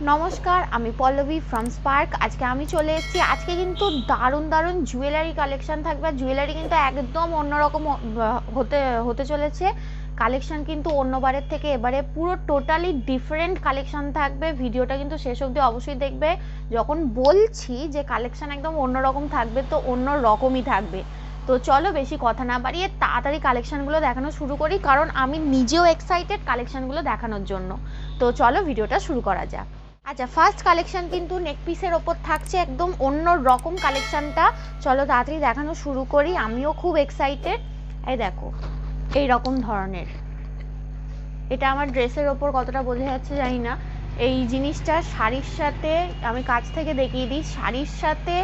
নমস্কার, আমি Pallavi from spark. আজকে আমি চলে এসেছি। আজকে কিন্তু দারুণ দারুণ জুয়েলারি কালেকশন থাকবে। জুয়েলারি কিন্তু একদম অন্যরকম হতে হতে চলেছে। কালেকশন কিন্তু অন্যবারের থেকে এবারে পুরো টোটালি ডিফারেন্ট কালেকশন থাকবে। ভিডিওটা কিন্তু শেষ অবধি অবশ্যই দেখবে। যখন বলছি যে কালেকশন একদম অন্যরকম থাকবে, তো অন্য রকমই থাকবে। তো চলো বেশি কথা না বাড়িয়ে তাড়াতাড়ি কালেকশনগুলো দেখানো শুরু করি, কারণ আমি নিজেও এক্সাইটেড কালেকশনগুলো দেখানোর জন্য। তো চলো ভিডিওটা শুরু করা যাক। আচ্ছা, ফার্স্ট কালেকশন কিন্তু নেক পিসের ওপর থাকছে, একদম অন্য রকম কালেকশনটা। চলো তাড়াতাড়ি দেখানো শুরু করি, আমিও খুব এক্সাইটেড। এই দেখো, এই রকম ধরনের, এটা আমার ড্রেসের ওপর কতটা বোঝা যাচ্ছে জানি না। এই জিনিসটা শাড়ির সাথে, আমি কাছ থেকে দেখিয়ে দিই, শাড়ির সাথে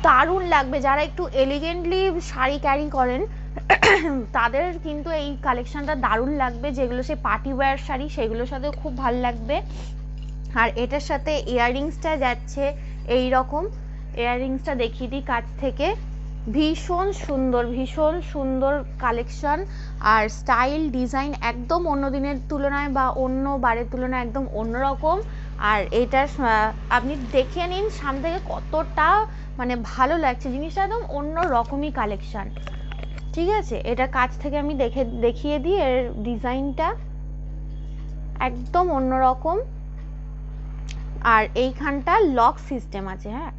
দারুণ লাগবে। যারা একটু এলিগেন্টলি শাড়ি ক্যারি করেন তাদের কিন্তু এই কালেকশনটা দারুণ লাগবে। যেগুলো সে পার্টি ওয়্যার শাড়ি, সেগুলোর সাথেও খুব ভালো লাগবে। আর এটার সাথে ইয়াররিংসটা যাচ্ছে এই রকম। ইয়াররিংসটা দেখিয়ে দিই কাছ থেকে, ভীষণ সুন্দর, ভীষণ সুন্দর কালেকশন। আর স্টাইল ডিজাইন একদম অন্য দিনের তুলনায় বা অন্য বারের তুলনায় একদম অন্যরকম। আর এটা আপনি দেখে নিন সামনে থেকে কতটা মানে ভালো লাগছে জিনিসটা, একদম অন্য রকমই কালেকশন। ঠিক আছে, এটা কাছ থেকে আমি দেখিয়ে দিই। এর ডিজাইনটা একদম অন্যরকম। আর এইখানটা লক সিস্টেম আছে। হ্যাঁ,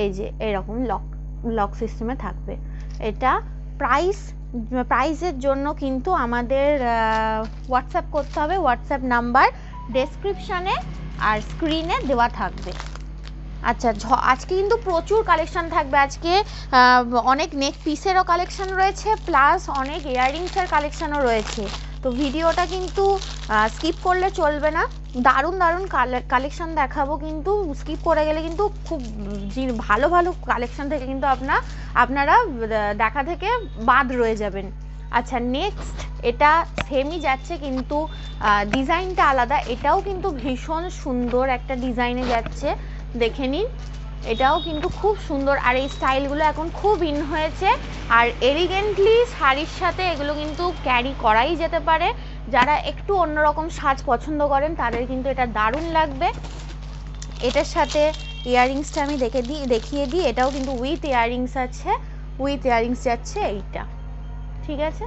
এই যে এরকম লক সিস্টেমে থাকবে। এটা প্রাইসের জন্য কিন্তু আমাদের হোয়াটসঅ্যাপ করতে হবে। হোয়াটসঅ্যাপ নাম্বার ডেসক্রিপশানে আর স্ক্রিনে দেওয়া থাকবে। আচ্ছা, আজকে কিন্তু প্রচুর কালেকশন থাকবে। আজকে অনেক নেক পিসেরও কালেকশন রয়েছে, প্লাস অনেক ইয়াররিংসের কালেকশনও রয়েছে। তো ভিডিওটা কিন্তু স্কিপ করলে চলবে না। দারুণ দারুণ কালেকশন দেখাবো, কিন্তু স্কিপ করে গেলে কিন্তু খুব ভালো ভালো কালেকশন থেকে কিন্তু আপনারা দেখা থেকে বাদ রয়ে যাবেন। আচ্ছা, নেক্সট এটা সেমই যাচ্ছে, কিন্তু ডিজাইনটা আলাদা। এটাও কিন্তু ভীষণ সুন্দর একটা ডিজাইনে যাচ্ছে, দেখে নিন। এটাও কিন্তু খুব সুন্দর। আর এই স্টাইলগুলো এখন খুব ইন হয়েছে। আর এলিগেন্টলি শাড়ির সাথে এগুলো কিন্তু ক্যারি করাই যেতে পারে। যারা একটু অন্যরকম সাজ পছন্দ করেন তাদের কিন্তু এটা দারুণ লাগবে। এটার সাথে ইয়াররিংসটা আমি দেখিয়ে দিই। এটাও কিন্তু উইথ ইয়াররিংস আছে, উইথ ইয়াররিংস যাচ্ছে এইটা। ঠিক আছে,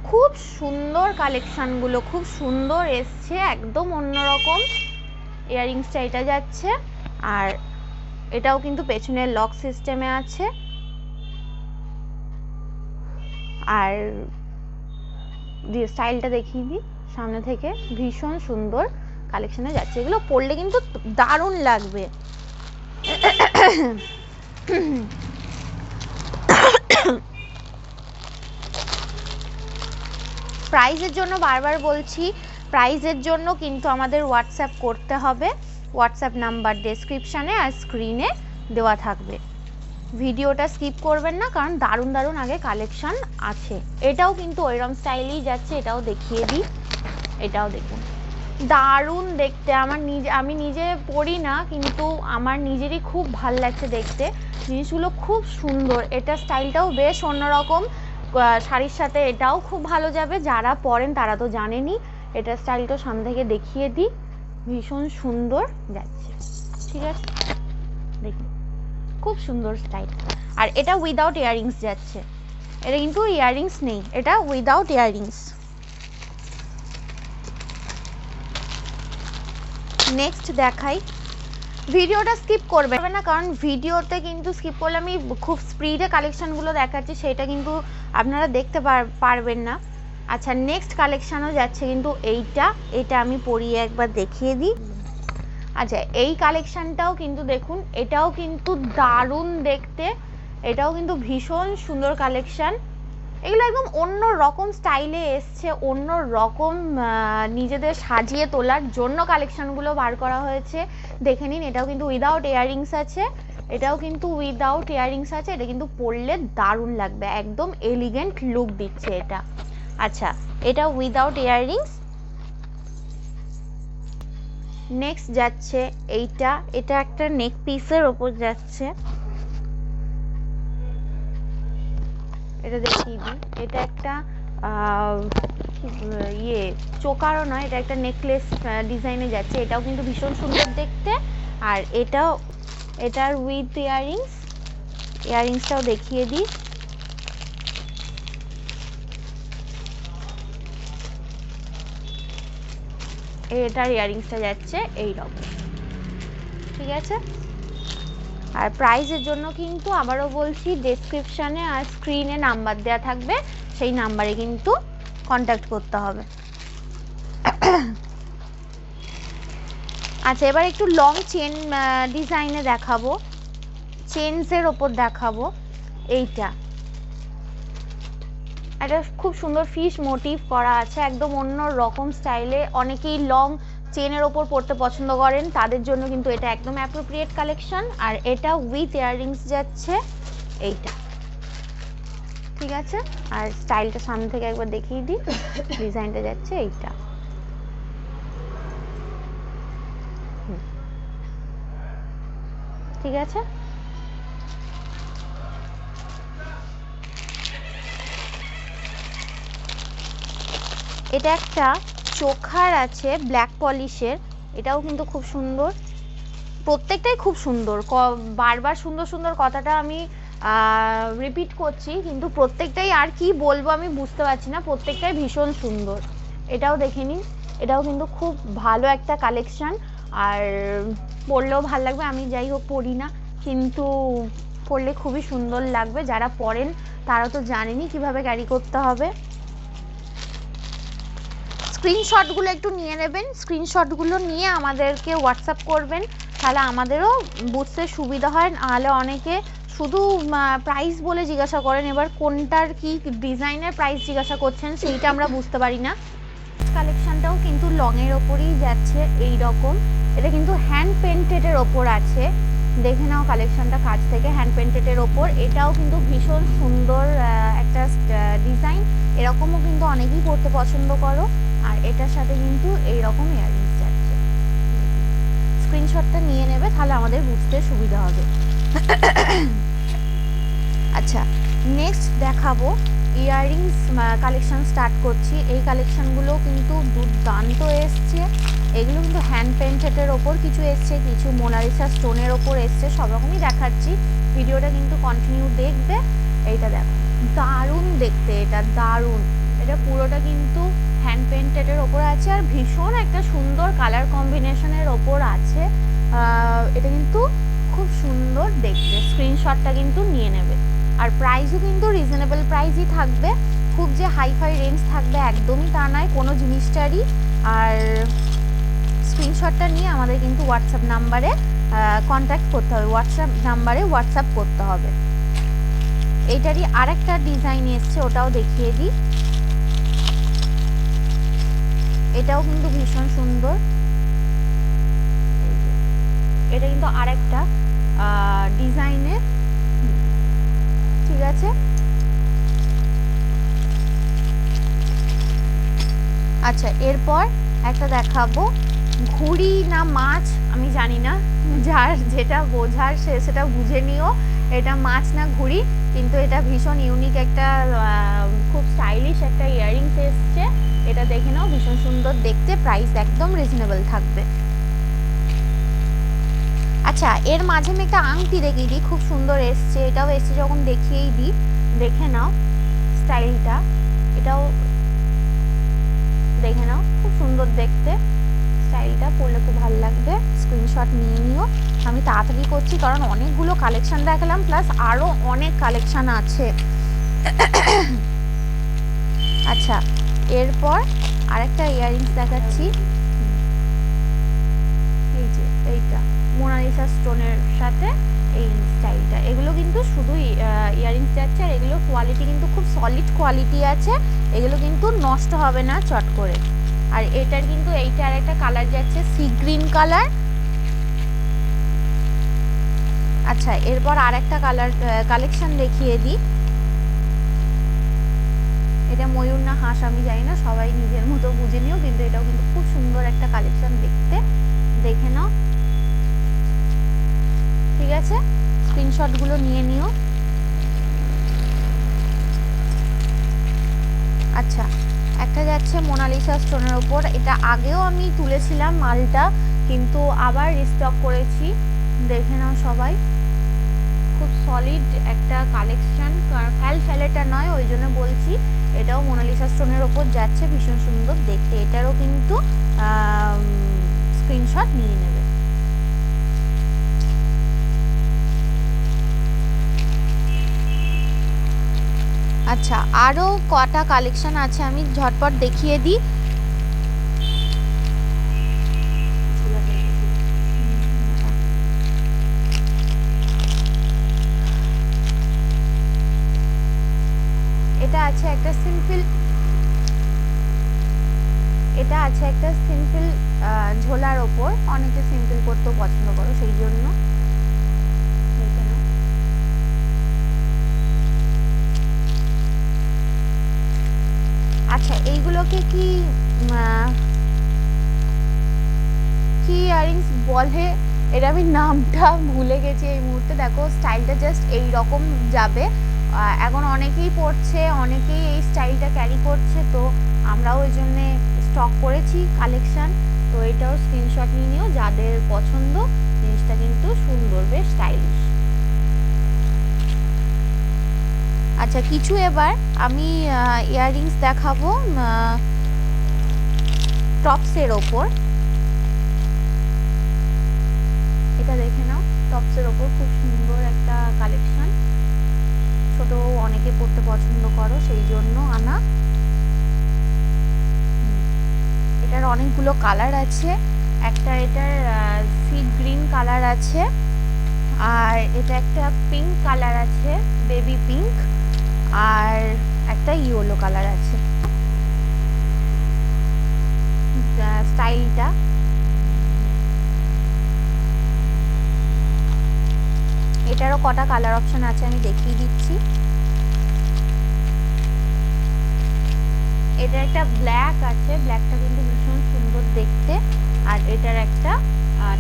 খুব সুন্দর কালেকশানগুলো, খুব সুন্দর এসছে, একদম অন্যরকম। ইয়াররিংসটা এটা যাচ্ছে। আর এটাও কিন্তু পেছনে লক সিস্টেমে আছে। আর স্টাইলটা দেখিয়ে দিই সামনে থেকে, ভীষণ সুন্দর কালেকশনে যাচ্ছে। এগুলো পরলে কিন্তু দারুণ লাগবে। প্রাইজের জন্য বারবার বলছি, প্রাইজের জন্য কিন্তু আমাদের হোয়াটসঅ্যাপ করতে হবে। হোয়াটসঅ্যাপ নাম্বার ডেসক্রিপশানে আর স্ক্রিনে দেওয়া থাকবে। ভিডিওটা স্কিপ করবেন না, কারণ দারুণ দারুণ আগে কালেকশন আছে। এটাও কিন্তু ওইরকম স্টাইলেই যাচ্ছে, এটাও দেখিয়ে দিই। এটাও দেখুন, দারুণ দেখতে। আমি নিজে পরি না, কিন্তু আমার নিজেরই খুব ভাল লাগছে দেখতে। জিনিসগুলো খুব সুন্দর। এটা স্টাইলটাও বেশ অন্যরকম। শাড়ির সাথে এটাও খুব ভালো যাবে। যারা পরেন তারা তো জানেনই। এটা স্টাইলটা সামনে থেকে দেখিয়ে দিই, ভীষণ সুন্দর যাচ্ছে। ঠিক আছে, দেখুন, খুব সুন্দর স্টাইল। আর এটা উইদাউট ইয়াররিংস যাচ্ছে। এটা কিন্তু ইয়াররিংস নেই, এটা উইদাউট ইয়াররিংস। নেক্সট দেখাই। ভিডিওটা স্কিপ করবে না, কারণ ভিডিওতে কিন্তু স্কিপ করলে আমি খুব স্পিডে কালেকশনগুলো দেখাচ্ছি, সেটা কিন্তু আপনারা দেখতে পারবেন না। আচ্ছা, নেক্সট কালেকশানও যাচ্ছে কিন্তু এটা আমি পরিয়ে একবার দেখিয়ে দিই। আচ্ছা, এই কালেকশানটাও কিন্তু দেখুন, এটাও কিন্তু দারুণ দেখতে। এটাও কিন্তু ভীষণ সুন্দর কালেকশান। এগুলো একদম অন্য রকম স্টাইলে এসছে, অন্য রকম নিজেদের সাজিয়ে তোলার জন্য কালেকশানগুলো বার করা হয়েছে। দেখে নিন, এটাও কিন্তু উইদাউট ইয়াররিংস আছে। এটাও কিন্তু উইদাউট ইয়াররিংস আছে। এটা কিন্তু পরলে দারুণ লাগবে, একদম এলিগেন্ট লুক দিচ্ছে এটা। আচ্ছা, এটা উইদাউট ইয়াররিংস। নেক্সট যাচ্ছে এটা একটা নেক পিসের ওপর যাচ্ছে। এটা দেখিয়ে দিই, এটা একটা ইয়ে চোকারও নয়, এটা একটা নেকলেস ডিজাইনে যাচ্ছে, এটাও কিন্তু ভীষণ সুন্দর দেখতে। আর এটার উইথ ইয়ারিংসটাও দেখিয়ে দিই। এটার ইয়ারিংসটা যাচ্ছে এইরকম, ঠিক আছে। আর প্রাইসের জন্য কিন্তু আবারও বলছি, ডেসক্রিপশানে আর স্ক্রিনে নাম্বার দেওয়া থাকবে, সেই নাম্বারে কিন্তু কন্ট্যাক্ট করতে হবে। আচ্ছা, এবার একটু লং চেন ডিজাইনে দেখাবো, চেনসের ওপর দেখাবো। এইটা একটা খুব সুন্দর ফিশ মোটিভ করা আছে, একদম অন্য রকম স্টাইলে। অনেকেই লং চেনের ওপর পরতে পছন্দ করেন, তাদের জন্য কিন্তু এটা একদম অ্যাপ্রোপ্রিয়েট কালেকশন। আর এটা উইথ ইয়াররিংস যাচ্ছে এইটা, ঠিক আছে। আর স্টাইলটা সামনে থেকে একবার দেখিয়ে দিই, ডিজাইনটা যাচ্ছে এইটা। ঠিক আছে, এটা একটা চোখার আছে ব্ল্যাক পলিশের, এটাও কিন্তু খুব সুন্দর, প্রত্যেকটাই খুব সুন্দর। বারবার সুন্দর সুন্দর কথাটা আমি রিপিট করছি, কিন্তু প্রত্যেকটাই আর কি বলবো আমি বুঝতে পারছি না, প্রত্যেকটাই ভীষণ সুন্দর। এটাও দেখে নিন, এটাও কিন্তু খুব ভালো একটা কালেকশন। আর পরলেও ভালো লাগবে, আমি যাই হোক পরি না, কিন্তু পরলে খুবই সুন্দর লাগবে। যারা পরেন তারা তো জানেনই কিভাবে ক্যারি করতে হবে। স্ক্রিনশটগুলো একটু নিয়ে নেবেন, স্ক্রিনশটগুলো নিয়ে আমাদেরকে হোয়াটসঅ্যাপ করবেন, তাহলে আমাদেরও বুঝতে সুবিধা হয়। নাহলে অনেকে শুধু প্রাইস বলে জিজ্ঞাসা করেন, এবার কোনটার কি ডিজাইনের প্রাইস জিজ্ঞাসা করছেন সেইটা আমরা বুঝতে পারি না। কালেকশনটাও কিন্তু লংয়ের ওপরই যাচ্ছে এই রকম, এটা কিন্তু হ্যান্ড পেন্টেডের ওপর আছে, দেখে নাও কালেকশনটা কাছ থেকে, হ্যান্ড পেন্টেডের ওপর। এটাও কিন্তু ভীষণ সুন্দর একটা ডিজাইন, এরকমও কিন্তু অনেকেই পরতে পছন্দ করো। আর এটার সাথে কিন্তু এইরকম ইয়াররিংস যাচ্ছে, স্ক্রিনশটটা নিয়ে নেবে, তাহলে আমাদের বুঝতে সুবিধা হবে। আচ্ছা, নেক্সট দেখাবো ইয়াররিংস কালেকশন স্টার্ট করছি। এই কালেকশনগুলো কিন্তু দুর্দান্ত এসছে, এগুলো কিন্তু হ্যান্ড পেন্টেডের ওপর কিছু এসছে, কিছু মোনালিসা স্টোনের ওপর এসছে, সব রকমই দেখাচ্ছি, ভিডিওটা কিন্তু কন্টিনিউ দেখবে। এইটা দেখো, দারুণ দেখতে, এটা দারুণ, এটা পুরোটা কিন্তু হ্যান্ড পেন্টেডের ওপর আছে, আর ভীষণ একটা সুন্দর কালার কম্বিনেশনের ওপর আছে। এটা কিন্তু খুব সুন্দর দেখতে, স্ক্রিনশটটা কিন্তু নিয়ে নেবে। আর প্রাইসও কিন্তু রিজনেবল প্রাইসই থাকবে, খুব যে হাইফাই রেঞ্জ থাকবে একদমই তা নয় কোনো জিনিসটারই। আর স্ক্রিনশটটা নিয়ে আমাদের কিন্তু হোয়াটসঅ্যাপ নাম্বারে কন্ট্যাক্ট করতে হবে, হোয়াটসঅ্যাপ করতে হবে। এইটারই আরেকটা ডিজাইন এসছে, ওটাও দেখিয়ে দিই। এটাও কিন্তু ভীষণ সুন্দর, এটা কিন্তু আরেকটা ডিজাইনে, ঠিক আছে। আচ্ছা, এরপর একটা দেখাবো, ঘুড়ি না মাছ আমি জানি না, যার যেটা বোঝার সে সেটা বুঝে নিও, এটা মাছ না ঘুড়ি, কিন্তু এটা ভীষণ ইউনিক একটা খুব স্টাইলিশ একটা ইয়াররিংস এসছে, এটা দেখে নাও, ভীষণ সুন্দর দেখতে, প্রাইস একদম রিজনেবল থাকবে। আচ্ছা, এর মাঝে আমি একটা আংটি দেখিয়ে দিই, খুব সুন্দর এসছে, এটাও এসছে যখন দেখিয়েই দিই, দেখে নাও স্টাইলটা, এটাও দেখে নাও, খুব সুন্দর দেখতে, স্টাইলটা পরলে খুব ভালো লাগবে। স্ক্রিনশট নিয়ে নিও, আমি তাড়াতাড়ি করছি কারণ অনেকগুলো কালেকশন দেখালাম, প্লাস আরও অনেক কালেকশন আছে। আচ্ছা, এরপর আরেকটা ইয়াররিংস দেখাচ্ছি, এই যে এইটা মোনালিসা স্টোনের সাথে এই স্টাইলটা, এগুলো কিন্তু শুধু ইয়াররিংস যাচ্ছে, আর এগুলো কোয়ালিটি কিন্তু খুব সলিড কোয়ালিটি আছে, এগুলো কিন্তু নষ্ট হবে না চট করে। আর এটার কিন্তু এইটা আর একটা কালার যাচ্ছে সি গ্রিন কালার। আচ্ছা, এরপর আর একটা কালেকশন দেখিয়ে দিই, এটা ময়ূর না হাঁস আমি জানি না, সবাই নিজের মতো বুঝে নিও, কিন্তু এটাও কিন্তু খুব সুন্দর একটা কালেকশন দেখতে, দেখে নাও, ঠিক আছে। স্ক্রিনশটগুলো নিয়ে নিও। আচ্ছা, একটা যাচ্ছে মোনালিসা স্টোনের ওপর, এটা আগেও আমি তুলেছিলাম মালটা, কিন্তু আবার রিস্টক করেছি, দেখে নাও সবাই। খুব সলিড একটা কালেকশন, ফ্যালফ্যালেটা নয়, ওই জন্য বলছি। এটাও মোনালিসা স্টোনের ওপর যাচ্ছে, ভীষণ সুন্দর দেখতে। এটারও কিন্তু স্ক্রিনশট নিয়ে নেবে। আচ্ছা, আরও কটা কালেকশন আছে, আমি ঝটপট দেখিয়ে দিই। এটা আছে একটা সিম্পল, ঝোলার ওপর, অনেকে সিম্পল করতেও পছন্দ করো, সেই জন্য দেখে নাও। আচ্ছা, এইগুলোকে কি ইয়ারিংস বলে, এটা আমি নামটা ভুলে গেছি এই মুহূর্তে। দেখো স্টাইলটা জাস্ট এই রকম যাবে, এখন অনেকেই পরছে, অনেকেই এই স্টাইলটা ক্যারি করছে, তো আমরাও ওই জন্যে স্টক করেছি কালেকশান। তো এটাও স্ক্রিনশট নিয়ে নিও, যাদের পছন্দ। জিনিসটা কিন্তু সুন্দর, বেশ স্টাইলিশ। আচ্ছা, কিছু এবার আমি ইয়াররিংস দেখাবো টপসের ওপর। এটা দেখে নাও, টপসের ওপর খুব সুন্দর একটা কালেকশন, ছোট অনেকে পড়তে পছন্দ করো, সেই জন্য আনা। এটার অনেকগুলো কালার আছে, একটা এটার সি গ্রিন কালার আছে, আর এটা একটা পিঙ্ক কালার আছে, বেবি পিঙ্ক, আর একটা ইয়েলো কালার আছে। স্টাইলটা এটারও কটা কালার অপশন আছে, আমি দেখিয়ে দিচ্ছি। এটা একটা ব্ল্যাক আছে, ব্ল্যাকটা কিন্তু ভীষণ সুন্দর দেখতে। আর এটার একটা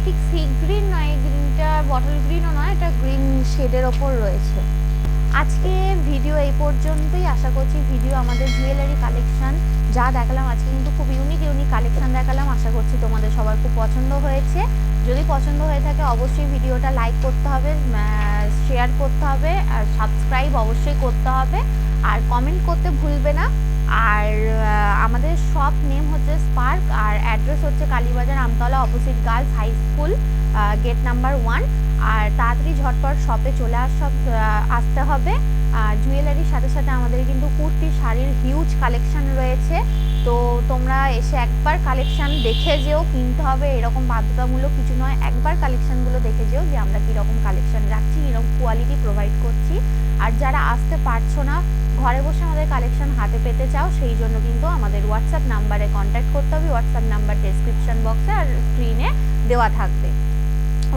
ঠিক সি গ্রিন নয়, এই গ্রিনটা বটল গ্রিনও নয়, এটা গ্রিন শেডের ওপর রয়েছে। আজকে ভিডিও এই পর্যন্তই। আশা করছি ভিডিও আমাদের জুয়েলারি কালেকশন যা দেখালাম আজকে কিন্তু খুব ইউনিক কালেকশন দেখালাম। আশা করছি তোমাদের সবার খুব পছন্দ হয়েছে। যদি পছন্দ হয়ে থাকে অবশ্যই ভিডিওটা লাইক করতে হবে, শেয়ার করতে হবে, আর সাবস্ক্রাইব অবশ্যই করতে হবে, আর কমেন্ট করতে ভুলবে না। আর আমাদের শপ নেম হচ্ছে স্পার্ক, আর অ্যাড্রেস হচ্ছে Kalibazar Amtala, opposite girls high school, gate number 1। আর তাড়াতাড়ি ঝটপট শপে চলে আসতে হবে। জুয়েলারির সাথে সাথে আমাদের কিন্তু কুর্তি, শাড়ির হিউজ কালেকশন রয়েছে, তো তোমরা এসে একবার কালেকশন দেখে যেও। কিনতে হবে এরকম বাধ্যতামূলক কিছু নয়, একবার কালেকশনগুলো দেখে যেও যে আমরা কীরকম কালেকশন রাখছি, কীরকম কোয়ালিটি প্রোভাইড করছি। আর যারা আসতে পারছো না, ঘরে বসে আমাদের কালেকশন হাতে পেতে চাও, সেই জন্য কিন্তু আমাদের হোয়াটসঅ্যাপ নাম্বারে কন্ট্যাক্ট করতে হবে। হোয়াটসঅ্যাপ নাম্বার ডেসক্রিপশন বক্সে আর স্ক্রিনে দেওয়া থাকবে।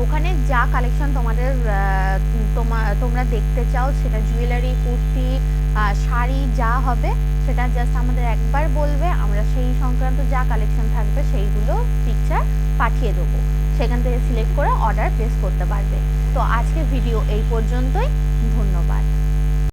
ওখানে যা কালেকশন তোমরা দেখতে চাও, সেটা জুয়েলারি, কুর্তি, শাড়ি যা হবে, সেটা জাস্ট আমাদের একবার বলবে, আমরা সেই সংক্রান্ত যা কালেকশন থাকবে সেইগুলো পিকচার পাঠিয়ে দেবো, সেখান থেকে সিলেক্ট করে অর্ডার প্লেস করতে পারবে। তো আজকের ভিডিও এই পর্যন্তই, ধন্যবাদ।